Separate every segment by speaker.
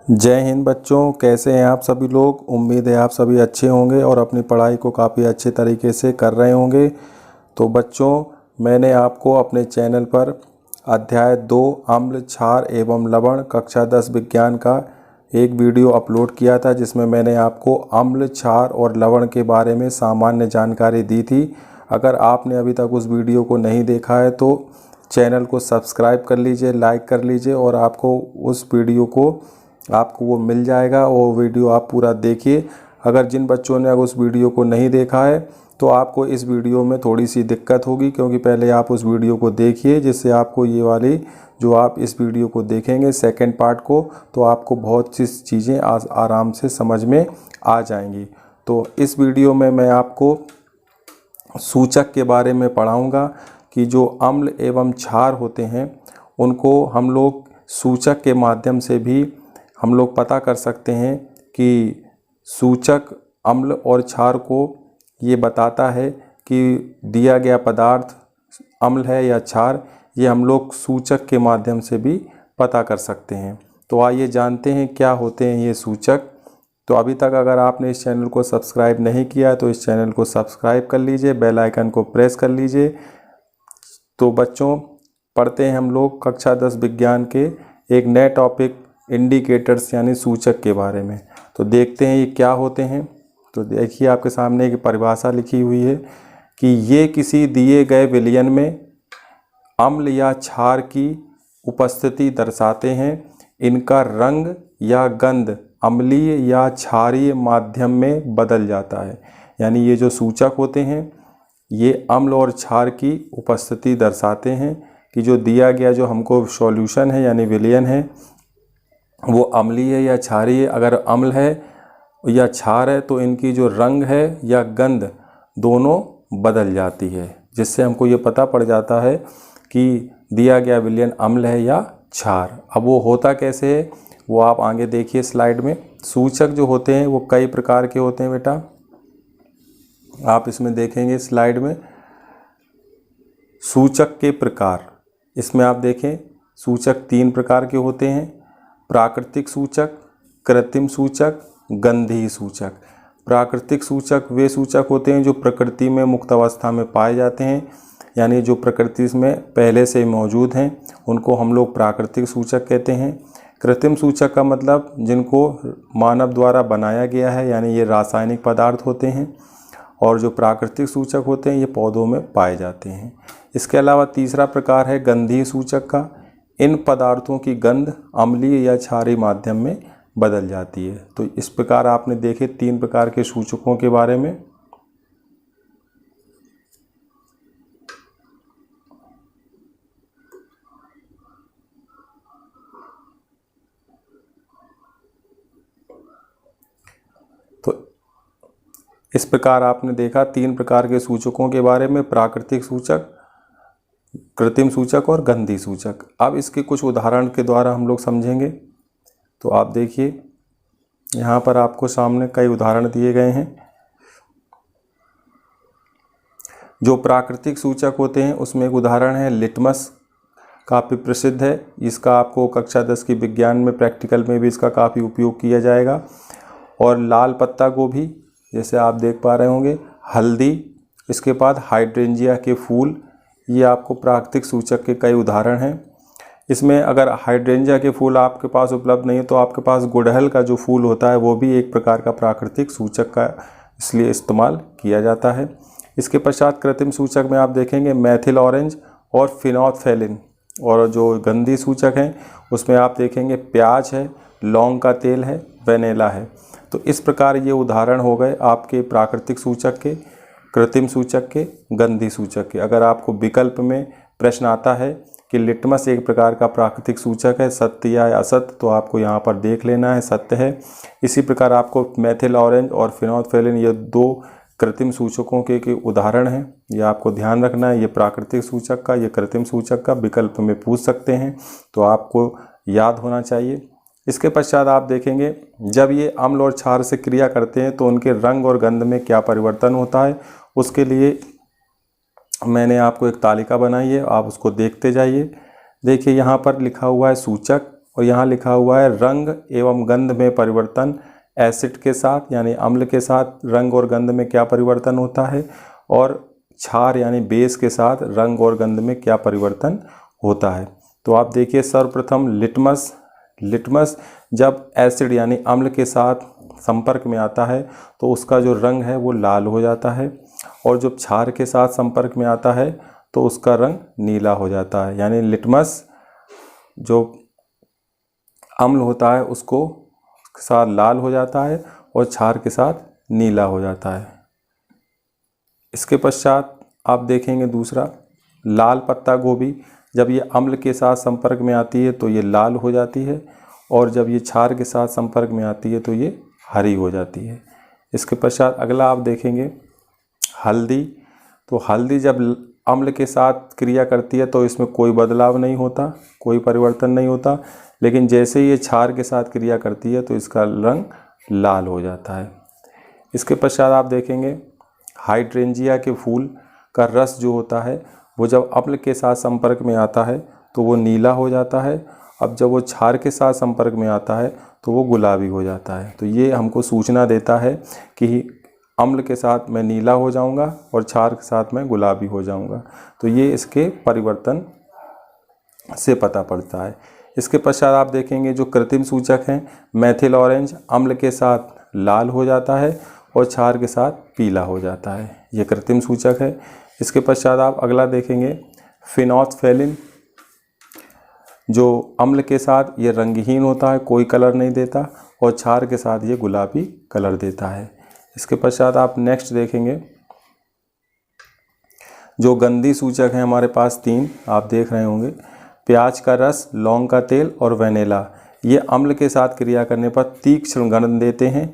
Speaker 1: जय हिंद बच्चों, कैसे हैं आप सभी लोग। उम्मीद है आप सभी अच्छे होंगे और अपनी पढ़ाई को काफ़ी अच्छे तरीके से कर रहे होंगे। तो बच्चों, मैंने आपको अपने चैनल पर अध्याय 2 अम्ल, क्षार एवं लवण कक्षा 10 विज्ञान का एक वीडियो अपलोड किया था, जिसमें मैंने आपको अम्ल, क्षार और लवण के बारे में सामान्य जानकारी दी थी। अगर आपने अभी तक उस वीडियो को नहीं देखा है तो चैनल को सब्सक्राइब कर लीजिए, लाइक कर लीजिए और आपको उस वीडियो को वो मिल जाएगा। वो वीडियो आप पूरा देखिए। अगर जिन बच्चों ने अगर उस वीडियो को नहीं देखा है तो आपको इस वीडियो में थोड़ी सी दिक्कत होगी, क्योंकि पहले आप उस वीडियो को देखिए, जिससे आपको ये वाली जो आप इस वीडियो को देखेंगे सेकंड पार्ट को, तो आपको बहुत सी चीज़ें आराम से समझ में आ जाएंगी। तो इस वीडियो में मैं आपको सूचक के बारे में पढ़ाऊँगा कि जो अम्ल एवं क्षार होते हैं उनको हम लोग सूचक के माध्यम से भी हम लोग पता कर सकते हैं कि सूचक अम्ल और क्षार को ये बताता है कि दिया गया पदार्थ अम्ल है या क्षार। ये हम लोग सूचक के माध्यम से भी पता कर सकते हैं। तो आइए जानते हैं क्या होते हैं ये सूचक। तो अभी तक अगर आपने इस चैनल को सब्सक्राइब नहीं किया तो इस चैनल को सब्सक्राइब कर लीजिए, बेल आइकन को प्रेस कर लीजिए। तो बच्चों, पढ़ते हैं हम लोग कक्षा 10 विज्ञान के एक नए टॉपिक इंडिकेटर्स यानी सूचक के बारे में। तो देखते हैं ये क्या होते हैं। तो देखिए, आपके सामने एक परिभाषा लिखी हुई है कि ये किसी दिए गए विलयन में अम्ल या क्षार की उपस्थिति दर्शाते हैं। इनका रंग या गंध अम्लीय या क्षारीय माध्यम में बदल जाता है। यानी ये जो सूचक होते हैं ये अम्ल और क्षार की उपस्थिति दर्शाते हैं कि जो दिया गया जो हमको सॉल्यूशन है यानी विलयन है वो अम्लीय या क्षारीय। अगर अम्ल है या क्षार है तो इनकी जो रंग है या गंध दोनों बदल जाती है, जिससे हमको ये पता पड़ जाता है कि दिया गया विलयन अम्ल है या क्षार। अब वो होता कैसे है वो आप आगे देखिए स्लाइड में। सूचक जो होते हैं वो कई प्रकार के होते हैं बेटा, आप इसमें देखेंगे स्लाइड में सूचक के प्रकार। इसमें आप देखें सूचक 3 प्रकार के होते हैं: प्राकृतिक सूचक, कृत्रिम सूचक, गंधीय सूचक। प्राकृतिक सूचक वे सूचक होते हैं जो प्रकृति में मुक्त अवस्था में पाए जाते हैं, यानी जो प्रकृति में पहले से मौजूद हैं, उनको हम लोग प्राकृतिक सूचक कहते हैं। कृत्रिम सूचक का मतलब जिनको मानव द्वारा बनाया गया है, यानी ये रासायनिक पदार्थ होते हैं। और जो प्राकृतिक सूचक होते हैं ये पौधों में पाए जाते हैं। इसके अलावा तीसरा प्रकार है गंधीय सूचक का। इन पदार्थों की गंध अम्लीय या क्षारीय माध्यम में बदल जाती है। तो इस प्रकार आपने देखे 3 प्रकार के सूचकों के बारे में। तो इस प्रकार आपने देखा 3 प्रकार के सूचकों के बारे में: प्राकृतिक सूचक, कृत्रिम सूचक और गंधीय सूचक। अब इसके कुछ उदाहरण के द्वारा हम लोग समझेंगे। तो आप देखिए यहाँ पर आपको सामने कई उदाहरण दिए गए हैं। जो प्राकृतिक सूचक होते हैं उसमें एक उदाहरण है लिटमस, काफ़ी प्रसिद्ध है। इसका आपको कक्षा 10 की विज्ञान में प्रैक्टिकल में भी इसका काफ़ी उपयोग किया जाएगा। और लाल पत्ता गोभी जैसे आप देख पा रहे होंगे, हल्दी, इसके बाद हाइड्रेंजिया के फूल, ये आपको प्राकृतिक सूचक के कई उदाहरण हैं। इसमें अगर हाइड्रेंजिया के फूल आपके पास उपलब्ध नहीं है तो आपके पास गुड़हल का जो फूल होता है वो भी एक प्रकार का प्राकृतिक सूचक का इसलिए इस्तेमाल किया जाता है। इसके पश्चात कृत्रिम सूचक में आप देखेंगे मैथिल ऑरेंज और फिनोल्फथैलिन। और जो गंधीय सूचक हैं उसमें आप देखेंगे प्याज है, लौंग का तेल है, वेनिला है। तो इस प्रकार ये उदाहरण हो गए आपके प्राकृतिक सूचक के, कृत्रिम सूचक के, गंधीय सूचक के। अगर आपको विकल्प में प्रश्न आता है कि लिटमस एक प्रकार का प्राकृतिक सूचक है, सत्य या असत्य, तो आपको यहाँ पर देख लेना है सत्य है। इसी प्रकार आपको मैथिल ऑरेंज और फिनोल्फथैलिन ये 2 कृत्रिम सूचकों के उदाहरण हैं, ये आपको ध्यान रखना है। ये प्राकृतिक सूचक का, ये कृत्रिम सूचक का विकल्प में पूछ सकते हैं, तो आपको याद होना चाहिए। इसके पश्चात आप देखेंगे जब ये अम्ल और क्षार से क्रिया करते हैं तो उनके रंग और गंध में क्या परिवर्तन होता है, उसके लिए मैंने आपको एक तालिका बनाई है, आप उसको देखते जाइए। देखिए यहाँ पर लिखा हुआ है सूचक और यहाँ लिखा हुआ है रंग एवं गंध में परिवर्तन। एसिड के साथ यानी अम्ल के साथ रंग और गंध में क्या परिवर्तन होता है, और क्षार यानी बेस के साथ रंग और गंध में क्या परिवर्तन होता है। तो आप देखिए सर्वप्रथम लिटमस जब एसिड यानी अम्ल के साथ संपर्क में आता है तो उसका जो रंग है वो लाल हो जाता है, और जब क्षार के साथ संपर्क में आता है तो उसका रंग नीला हो जाता है। यानी लिटमस जो अम्ल होता है उसको साथ लाल हो जाता है और क्षार के साथ नीला हो जाता है। इसके पश्चात आप देखेंगे दूसरा, लाल पत्ता गोभी जब ये अम्ल के साथ संपर्क में आती है तो ये लाल हो जाती है, और जब ये क्षार के साथ संपर्क में आती है तो ये हरी हो जाती है। इसके पश्चात अगला आप देखेंगे हल्दी। तो हल्दी जब अम्ल के साथ क्रिया करती है तो इसमें कोई बदलाव नहीं होता, कोई परिवर्तन नहीं होता, लेकिन जैसे ही ये क्षार के साथ क्रिया करती है तो इसका रंग लाल हो जाता है। इसके पश्चात आप देखेंगे हाइड्रेंजिया के फूल का रस जो होता है वो जब अम्ल के साथ संपर्क में आता है तो वो नीला हो जाता है। अब जब वो क्षार के साथ संपर्क में आता है तो वो गुलाबी हो जाता है। तो ये हमको सूचना देता है कि अम्ल के साथ मैं नीला हो जाऊंगा और क्षार के साथ मैं गुलाबी हो जाऊंगा। तो ये इसके परिवर्तन से पता पड़ता है। इसके पश्चात आप देखेंगे जो कृत्रिम सूचक हैं, मेथिल ऑरेंज अम्ल के साथ लाल हो जाता है और क्षार के साथ पीला हो जाता है, ये कृत्रिम सूचक है। इसके पश्चात आप अगला देखेंगे फिनोल्फ्थेलिन, जो अम्ल के साथ ये रंगहीन होता है, कोई कलर नहीं देता, और क्षार के साथ ये गुलाबी कलर देता है। इसके पश्चात आप नेक्स्ट देखेंगे जो गंधी सूचक हैं हमारे पास 3 आप देख रहे होंगे, प्याज का रस, लौंग का तेल और वेनिला। ये अम्ल के साथ क्रिया करने पर तीक्ष्ण गंध देते हैं।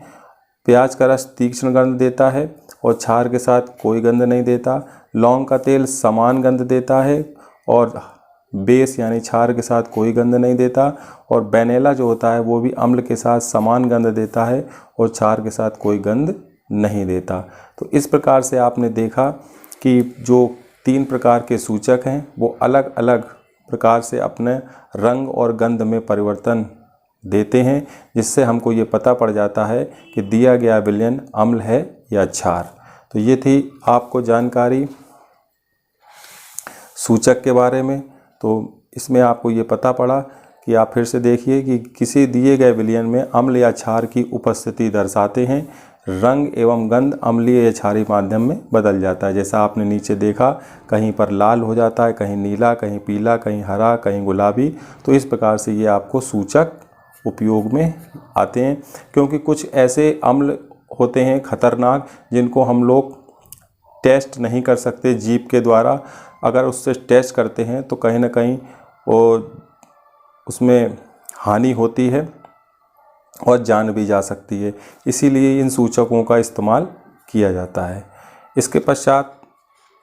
Speaker 1: प्याज का रस तीक्ष्ण गंध देता है और क्षार के साथ कोई गंध नहीं देता। लौंग का तेल समान गंध देता है और बेस यानी क्षार के साथ कोई गंध नहीं देता। और वेनिला जो होता है वो भी अम्ल के साथ समान गंध देता है और क्षार के साथ कोई गंध नहीं देता। तो इस प्रकार से आपने देखा कि जो 3 प्रकार के सूचक हैं वो अलग अलग प्रकार से अपने रंग और गंध में परिवर्तन देते हैं, जिससे हमको ये पता पड़ जाता है कि दिया गया विलयन अम्ल है या क्षार। तो ये थी आपको जानकारी सूचक के बारे में। तो इसमें आपको ये पता पड़ा कि आप फिर से देखिए कि किसी दिए गए विलयन में अम्ल या क्षार की उपस्थिति दर्शाते हैं। रंग एवं गंध अम्लीय या क्षारीय माध्यम में बदल जाता है। जैसा आपने नीचे देखा, कहीं पर लाल हो जाता है, कहीं नीला, कहीं पीला, कहीं हरा, कहीं गुलाबी। तो इस प्रकार से ये आपको सूचक उपयोग में आते हैं, क्योंकि कुछ ऐसे अम्ल होते हैं खतरनाक जिनको हम लोग टेस्ट नहीं कर सकते जीभ के द्वारा। अगर उससे टेस्ट करते हैं तो कहीं ना कहीं वो उसमें हानि होती है और जान भी जा सकती है, इसीलिए इन सूचकों का इस्तेमाल किया जाता है। इसके पश्चात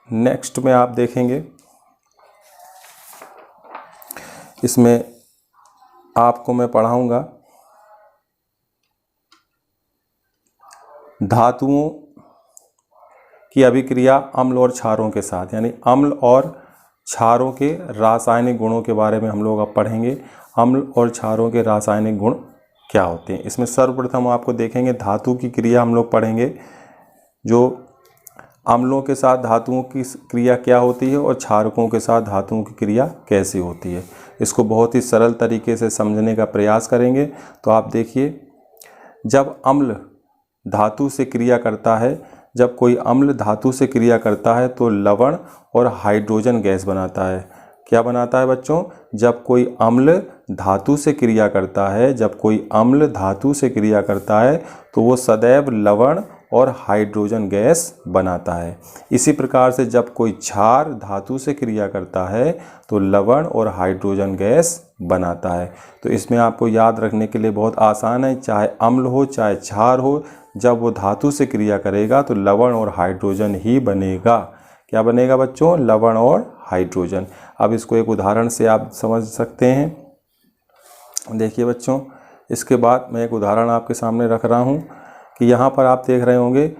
Speaker 1: नेक्स्ट में आप देखेंगे, इसमें आपको मैं पढ़ाऊंगा धातुओं की अभिक्रिया अम्ल और क्षारों के साथ, यानी अम्ल और क्षारों के रासायनिक गुणों के बारे में हम लोग अब पढ़ेंगे। अम्ल और क्षारों के रासायनिक गुण क्या होते हैं। इसमें सर्वप्रथम आपको देखेंगे धातु की क्रिया हम लोग पढ़ेंगे, जो अम्लों के साथ धातुओं की क्रिया क्या होती है और क्षारकों के साथ धातुओं की क्रिया कैसे होती है। इसको बहुत ही सरल तरीके से समझने का प्रयास करेंगे। तो आप देखिए, जब अम्ल धातु से क्रिया करता है, जब कोई अम्ल धातु से क्रिया करता है तो लवण और हाइड्रोजन गैस बनाता है। क्या बनाता है बच्चों? जब कोई अम्ल धातु से क्रिया करता है, जब कोई अम्ल धातु से क्रिया करता है तो वो सदैव लवण और हाइड्रोजन गैस बनाता है। इसी प्रकार से जब कोई क्षार धातु से क्रिया करता है तो लवण और हाइड्रोजन गैस बनाता है। तो इसमें आपको याद रखने के लिए बहुत आसान है, चाहे अम्ल हो चाहे क्षार हो, जब वो धातु से क्रिया करेगा तो लवण और हाइड्रोजन ही बनेगा। क्या बनेगा बच्चों? लवण और हाइड्रोजन। अब इसको एक उदाहरण से आप समझ सकते हैं। देखिए बच्चों, इसके बाद मैं एक उदाहरण आपके सामने रख रहा हूँ कि यहाँ पर आप देख रहे होंगे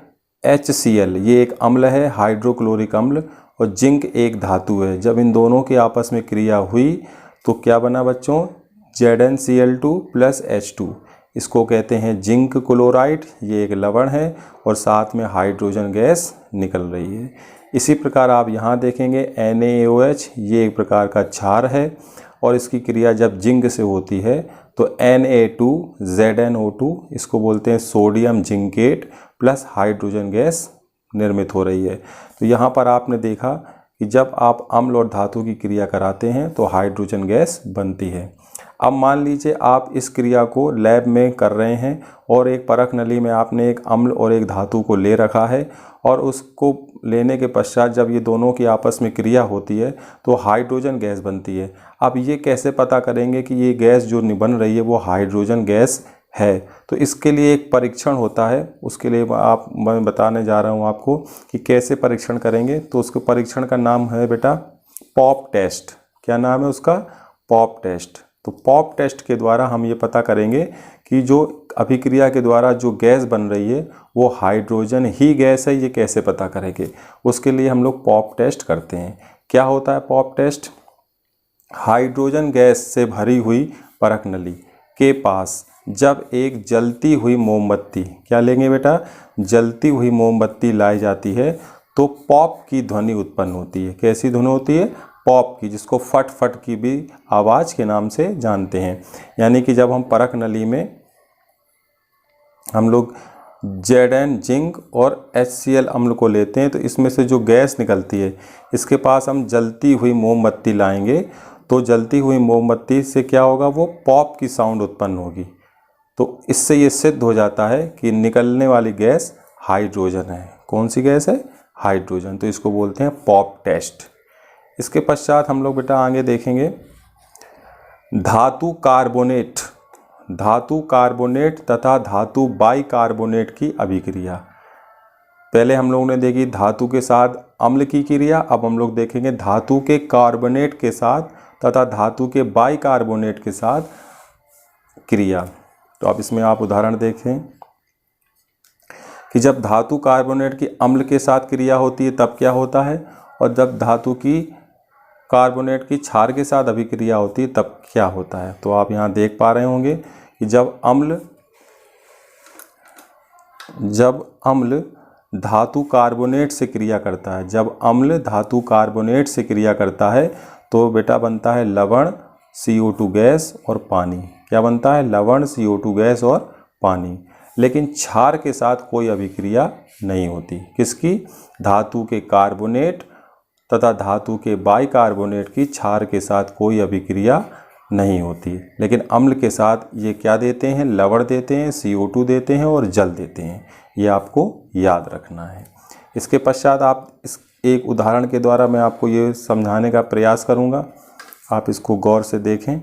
Speaker 1: HCl, ये एक अम्ल है, हाइड्रोक्लोरिक अम्ल, और जिंक एक धातु है। जब इन दोनों की आपस में क्रिया हुई तो क्या बना बच्चों? ZnCl2 प्लस H2, इसको कहते हैं जिंक क्लोराइड। ये एक लवण है और साथ में हाइड्रोजन गैस निकल रही है। इसी प्रकार आप यहाँ देखेंगे NaOH, ये एक प्रकार का क्षार है और इसकी क्रिया जब जिंक से होती है तो Na2ZnO2, इसको बोलते हैं sodium zincate plus hydrogen gas निर्मित हो रही है। तो यहाँ पर आपने देखा कि जब आप अम्ल और धातु की क्रिया कराते हैं तो हाइड्रोजन गैस बनती है। अब मान लीजिए आप इस क्रिया को लैब में कर रहे हैं और एक परख नली में आपने एक अम्ल और एक धातु को ले रखा है और उसको लेने के पश्चात जब ये दोनों की आपस में क्रिया होती है तो हाइड्रोजन गैस बनती है। अब ये कैसे पता करेंगे कि ये गैस जो बन रही है वो हाइड्रोजन गैस है? तो इसके लिए एक परीक्षण होता है, उसके लिए मैं बताने जा रहा हूँ आपको कि कैसे परीक्षण करेंगे। तो उसके परीक्षण का नाम है बेटा पॉप टेस्ट। क्या नाम है उसका? Pop test. तो पॉप टेस्ट के द्वारा हम ये पता करेंगे कि जो अभिक्रिया के द्वारा जो गैस बन रही है वो हाइड्रोजन ही गैस है, ये कैसे पता करेंगे? उसके लिए हम लोग पॉप टेस्ट करते हैं। क्या होता है पॉप टेस्ट? हाइड्रोजन गैस से भरी हुई परख नली के पास जब एक जलती हुई मोमबत्ती, क्या लेंगे बेटा? जलती हुई मोमबत्ती लाई जाती है तो पॉप की ध्वनि उत्पन्न होती है। कैसी ध्वनि होती है? पॉप की, जिसको फट फट की भी आवाज़ के नाम से जानते हैं। यानी कि जब हम परख नली में हम लोग Zn जिंक और HCl अम्ल को लेते हैं तो इसमें से जो गैस निकलती है, इसके पास हम जलती हुई मोमबत्ती लाएंगे तो जलती हुई मोमबत्ती से क्या होगा? वो पॉप की साउंड उत्पन्न होगी। तो इससे ये सिद्ध हो जाता है कि निकलने वाली गैस हाइड्रोजन है। कौन सी गैस है? हाइड्रोजन। तो इसको बोलते हैं पॉप टेस्ट। इसके पश्चात हम लोग बेटा आगे देखेंगे धातु कार्बोनेट तथा धातु बाइकार्बोनेट की अभिक्रिया। पहले हम लोगों ने देखी धातु के साथ अम्ल की क्रिया, अब हम लोग देखेंगे धातु के कार्बोनेट के साथ तथा धातु के बाइकार्बोनेट के साथ क्रिया। तो अब इसमें आप उदाहरण देखें कि जब धातु कार्बोनेट की अम्ल के साथ क्रिया होती है तब क्या होता है, और जब धातु की कार्बोनेट की क्षार के साथ अभिक्रिया होती है तब क्या होता है। तो आप यहाँ देख पा रहे होंगे कि जब अम्ल धातु कार्बोनेट से क्रिया करता है, जब अम्ल धातु कार्बोनेट से क्रिया करता है तो बेटा बनता है लवण, CO2 गैस और पानी। क्या बनता है? लवण, CO2 गैस और पानी। लेकिन क्षार के साथ कोई अभिक्रिया नहीं होती। किसकी? धातु के कार्बोनेट तथा धातु के बाइकार्बोनेट की क्षार के साथ कोई अभिक्रिया नहीं होती। लेकिन अम्ल के साथ ये क्या देते हैं? लवण देते हैं, CO2 देते हैं और जल देते हैं। ये आपको याद रखना है। इसके पश्चात आप इस एक उदाहरण के द्वारा मैं आपको ये समझाने का प्रयास करूँगा। आप इसको गौर से देखें।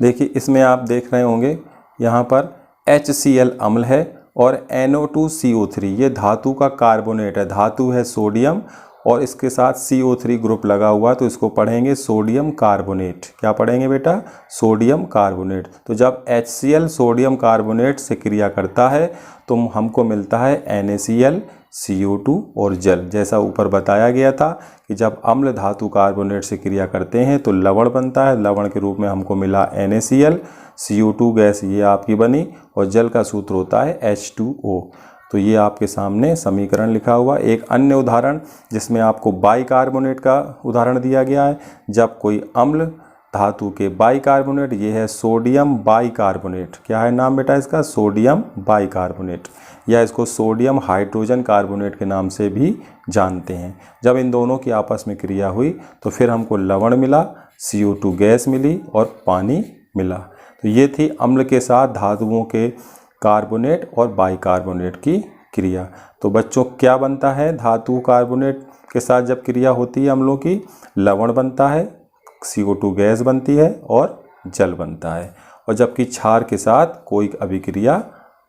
Speaker 1: देखिए इसमें आप देख रहे होंगे यहाँ पर HCl अम्ल है और NO2CO3 ये धातु का कार्बोनेट है। धातु है सोडियम और इसके साथ CO3 ग्रुप लगा हुआ, तो इसको पढ़ेंगे सोडियम कार्बोनेट। क्या पढ़ेंगे बेटा? Sodium carbonate. तो जब HCl सोडियम कार्बोनेट से क्रिया करता है तो हमको मिलता है NaCl, CO2 और जल। जैसा ऊपर बताया गया था कि जब अम्ल धातु कार्बोनेट से क्रिया करते हैं तो लवण बनता है। लवण के रूप में हमको मिला NaCl, CO2 गैस ये आपकी बनी और जल का सूत्र होता है H2O। तो ये आपके सामने समीकरण लिखा हुआ। एक अन्य उदाहरण जिसमें आपको बाइकार्बोनेट का उदाहरण दिया गया है। जब कोई अम्ल धातु के बाइकार्बोनेट, ये है सोडियम बाइकार्बोनेट। क्या है नाम बेटा इसका? सोडियम बाइकार्बोनेट, या इसको सोडियम हाइड्रोजन कार्बोनेट के नाम से भी जानते हैं। जब इन दोनों की आपस में क्रिया हुई तो फिर हमको लवण मिला, CO2 गैस मिली और पानी मिला। तो ये थी अम्ल के साथ धातुओं के कार्बोनेट और बाइकार्बोनेट की क्रिया। तो बच्चों क्या बनता है? धातु कार्बोनेट के साथ जब क्रिया होती है अम्लों की, लवण बनता है, CO2 गैस बनती है और जल बनता है। और जबकि क्षार के साथ कोई अभिक्रिया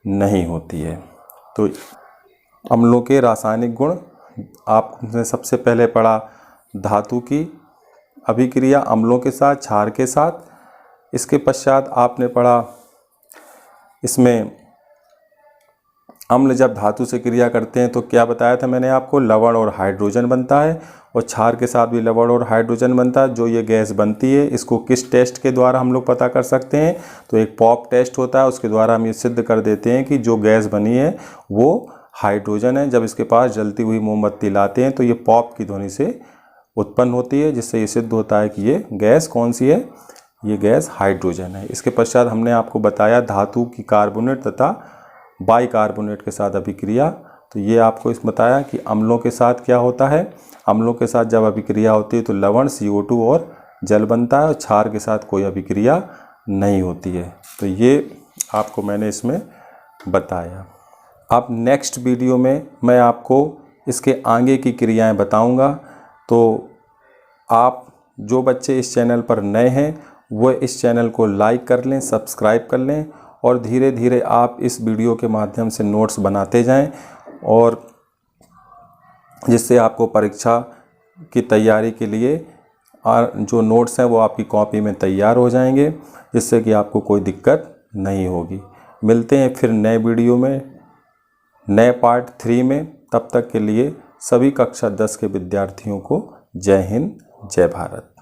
Speaker 1: नहीं होती है। तो अम्लों के रासायनिक गुण आपने सबसे पहले पढ़ा, धातु की अभिक्रिया अम्लों के साथ, क्षार के साथ। इसके पश्चात आपने पढ़ा इसमें अम्ल जब धातु से क्रिया करते हैं तो क्या बताया था मैंने आपको, लवण और हाइड्रोजन बनता है, और क्षार के साथ भी लवण और हाइड्रोजन बनता है। जो ये गैस बनती है इसको किस टेस्ट के द्वारा हम लोग पता कर सकते हैं, तो एक पॉप टेस्ट होता है, उसके द्वारा हम ये सिद्ध कर देते हैं कि जो गैस बनी है वो हाइड्रोजन है। जब इसके पास जलती हुई मोमबत्ती लाते हैं तो ये पॉप की ध्वनि से उत्पन्न होती है, जिससे ये सिद्ध होता है कि ये गैस कौन सी है, ये गैस हाइड्रोजन है। इसके पश्चात हमने आपको बताया धातु की कार्बोनेट तथा बाइकार्बोनेट के साथ अभिक्रिया। तो ये आपको इस बताया कि अम्लों के साथ क्या होता है, अम्लों के साथ जब अभिक्रिया होती है तो लवण CO2 और जल बनता है, और क्षार के साथ कोई अभिक्रिया नहीं होती है। तो ये आपको मैंने इसमें बताया। अब नेक्स्ट वीडियो में मैं आपको इसके आगे की क्रियाएं बताऊंगा। तो आप जो बच्चे इस चैनल पर नए हैं वो इस चैनल को लाइक कर लें, सब्सक्राइब कर लें, और धीरे धीरे आप इस वीडियो के माध्यम से नोट्स बनाते जाएं, और जिससे आपको परीक्षा की तैयारी के लिए जो नोट्स हैं वो आपकी कॉपी में तैयार हो जाएंगे, जिससे कि आपको कोई दिक्कत नहीं होगी। मिलते हैं फिर नए वीडियो में, नए पार्ट 3 में। तब तक के लिए सभी कक्षा 10 के विद्यार्थियों को जय हिंद, जय भारत।